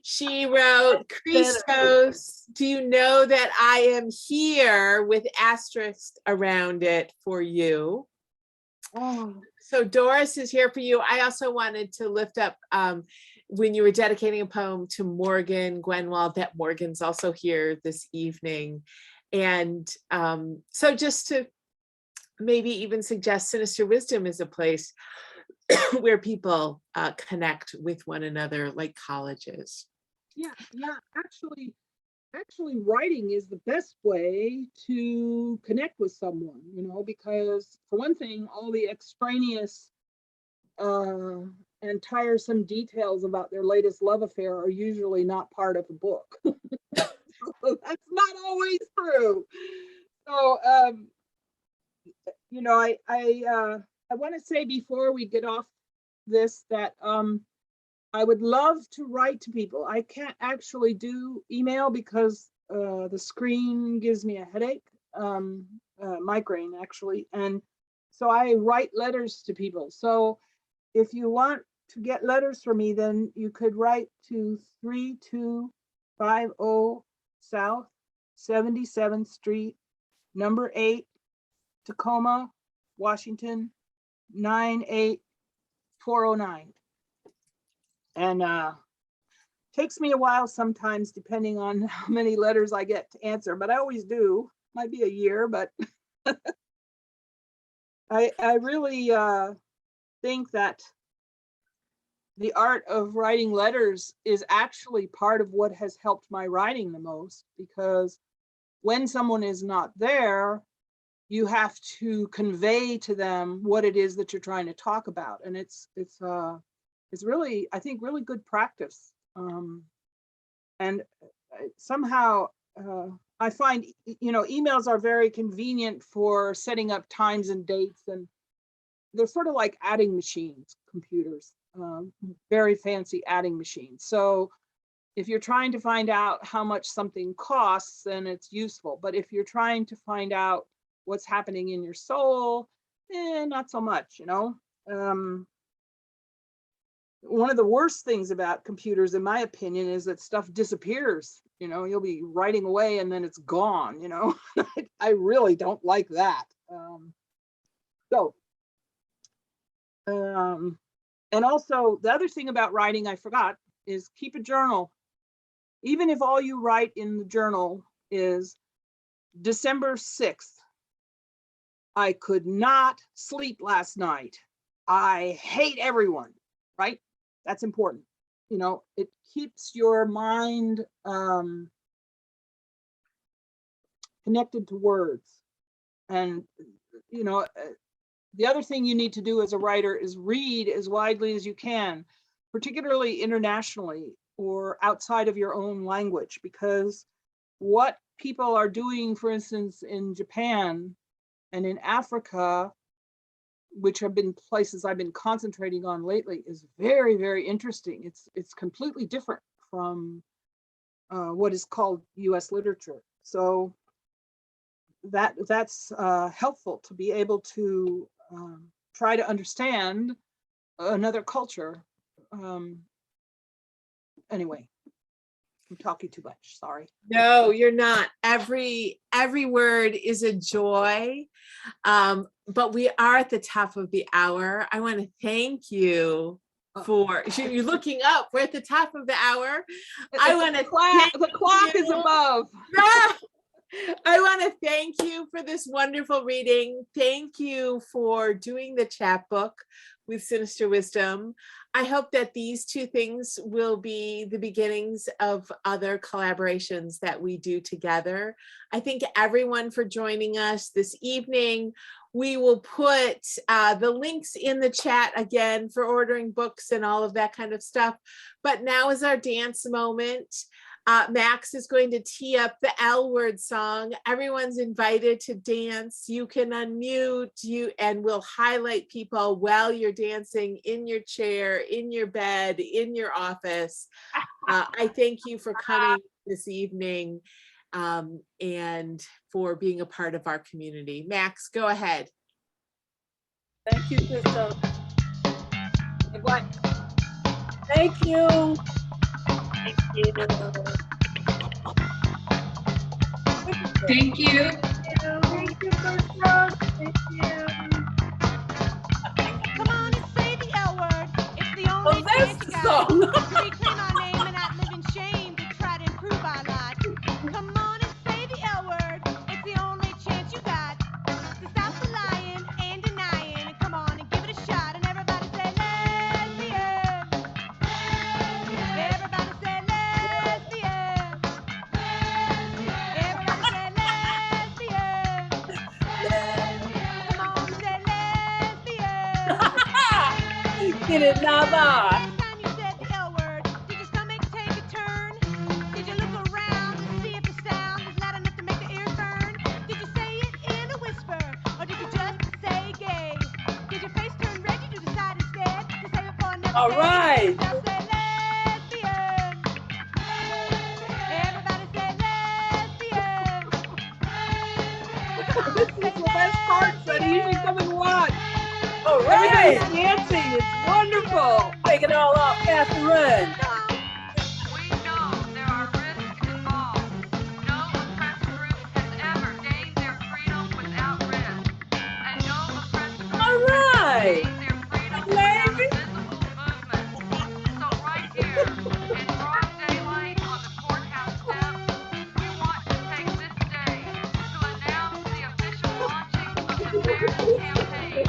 she wrote, Chrystos, do you know that I am here, with asterisk around it for you? Oh, So Doris is here for you. I also wanted to lift up, when you were dedicating a poem to Morgan Gwenwald, that Morgan's also here this evening. And so just to maybe even suggest Sinister Wisdom is a place where people connect with one another, like colleges. yeah. Actually writing is the best way to connect with someone, because for one thing, all the extraneous and tiresome details about their latest love affair are usually not part of the book. That's not always true. So, I want to say before we get off this that I would love to write to people. I can't actually do email because the screen gives me a headache, migraine actually, and so I write letters to people. So if you want to get letters from me, then you could write to 3250 South 77th Street, number 8, Tacoma, Washington, 98409. And takes me a while sometimes, depending on how many letters I get to answer, but I always do. Might be a year, but I really think that the art of writing letters is actually part of what has helped my writing the most, because when someone is not there, you have to convey to them what it is that you're trying to talk about. And it's really, I think, really good practice. And somehow I find, emails are very convenient for setting up times and dates, and they're sort of like adding machines, computers, very fancy adding machines. So if you're trying to find out how much something costs, then it's useful. But if you're trying to find out what's happening in your soul, not so much, one of the worst things about computers, in my opinion, is that stuff disappears. You'll be writing away and then it's gone, I really don't like that. And also the other thing about writing I forgot is keep a journal. Even if all you write in the journal is December 6th, I could not sleep last night. I hate everyone, right? That's important. It keeps your mind connected to words. And, the other thing you need to do as a writer is read as widely as you can, particularly internationally or outside of your own language, because what people are doing, for instance, in Japan and in Africa, which have been places I've been concentrating on lately, is very, very interesting. It's completely different from what is called US literature. So that's helpful to be able to try to understand another culture. Anyway, I'm talking too much, sorry. No, you're not. Every word is a joy. But we are at the top of the hour. I want to thank you for, you're looking up, we're at the top of the hour. I want to the clock is above. I want to thank you for this wonderful reading. Thank you for doing the chapbook with Sinister Wisdom. I hope that these two things will be the beginnings of other collaborations that we do together. I thank everyone for joining us this evening. We will put the links in the chat again for ordering books and all of that kind of stuff. But now is our dance moment. Max is going to tee up the L word song. Everyone's invited to dance. You can unmute and we'll highlight people while you're dancing in your chair, in your bed, in your office. I thank you for coming this evening and for being a part of our community. Max, go ahead. Thank you, Chrystos. Thank you. Thank you. Thank you. Thank you, Chrystos. Thank you. Come on and say the L word. It's the Oh, only that's chance the you got song. to reclaim our name and not live in shame to try to improve our lot. Come on and say the L word. It's the only chance you got to stop the lying and denying. And come on and give it a shot. And everybody say lesbian. Everybody say lesbian. Everybody say lesbian. Come on, say lesbian. Get it, Nava. Last time you said the L word, did your stomach take a turn? Did you look around to see if the sound is loud enough to make the ears burn? Did you say it in a whisper, or did you just say gay? Did your face turn red? Did you decide instead to save it for another All day? right. Now say lesbian. Everybody say lesbian. Come This on, is say the best part, Sonny. You should come and watch. All Everybody's right. dancing. It's wonderful. Take it all off, Catherine. We know there are risks involved. No oppressed group has ever gained their freedom without risk. And no oppressed group All has ever right. gained their freedom without a visible movement. So right here, in broad daylight on the courthouse steps, we want to take this day to announce the official launching of the Fairness Campaign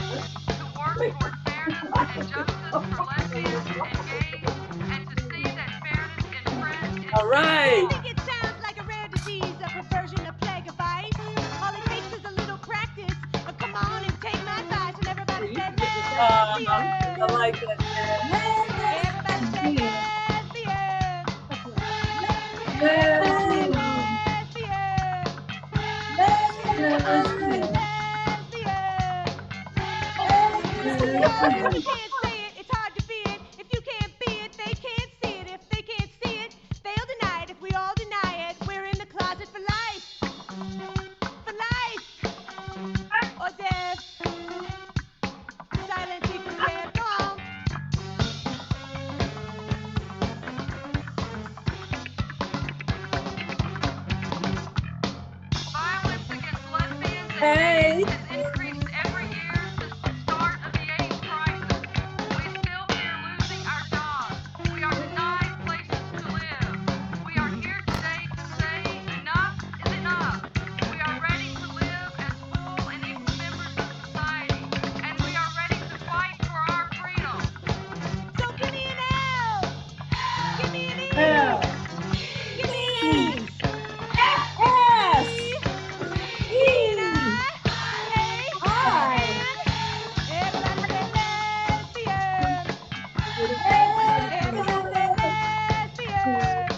to work toward fairness and justice for lesbians and gays, and to see that fairness in print is All right. I think it sounds like a rare disease, a perversion, a plague of vice. All it takes is a little practice. Oh, come on and take my advice. And everybody say lesbian. I like that. Everybody say lesbian. Man. Everybody say lesbian. Come on, say lesbian. If you can't say it, it's hard to be it. If you can't be it, they can't see it. If they can't see it, they'll deny it. If we all deny it, we're in the closet for life. For life. Or death. Silence equals death. Go on. violence against lesbians and Hey. gays has increased every year since the start of the AIDS crisis. We still fear losing our jobs. We are denied places to live. We are here today to say enough is enough. We are ready to live as full and equal members of society, and we are ready to fight for our freedom. So give me an L. Give me an E. L. Give me an S. S. Give me an I. I. Everybody say lesbian. Everybody say lesbian.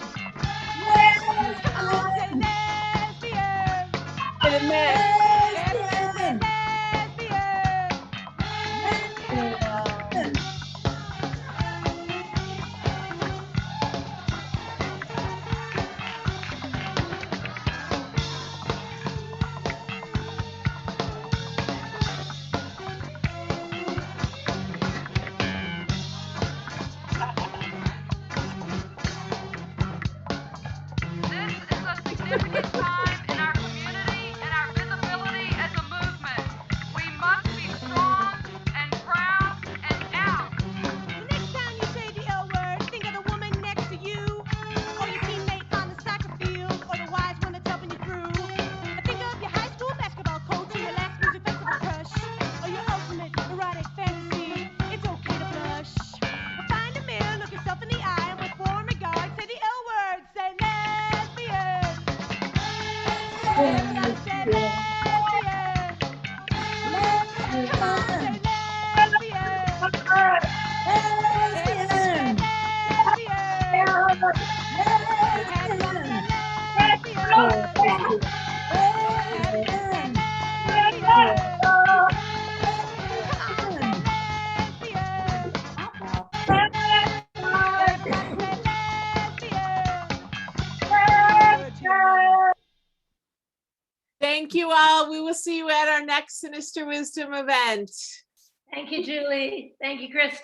Come on, say lesbian. Get it, Max. Everybody say lesbian. This is a significant time in our community and our visibility. Everybody say lesbian. Come on, say lesbian. Everybody say lesbian. Everybody say lesbian. Thank you all. We will see you at our next Sinister Wisdom event. Thank you, Julie. Thank you, Chrystos.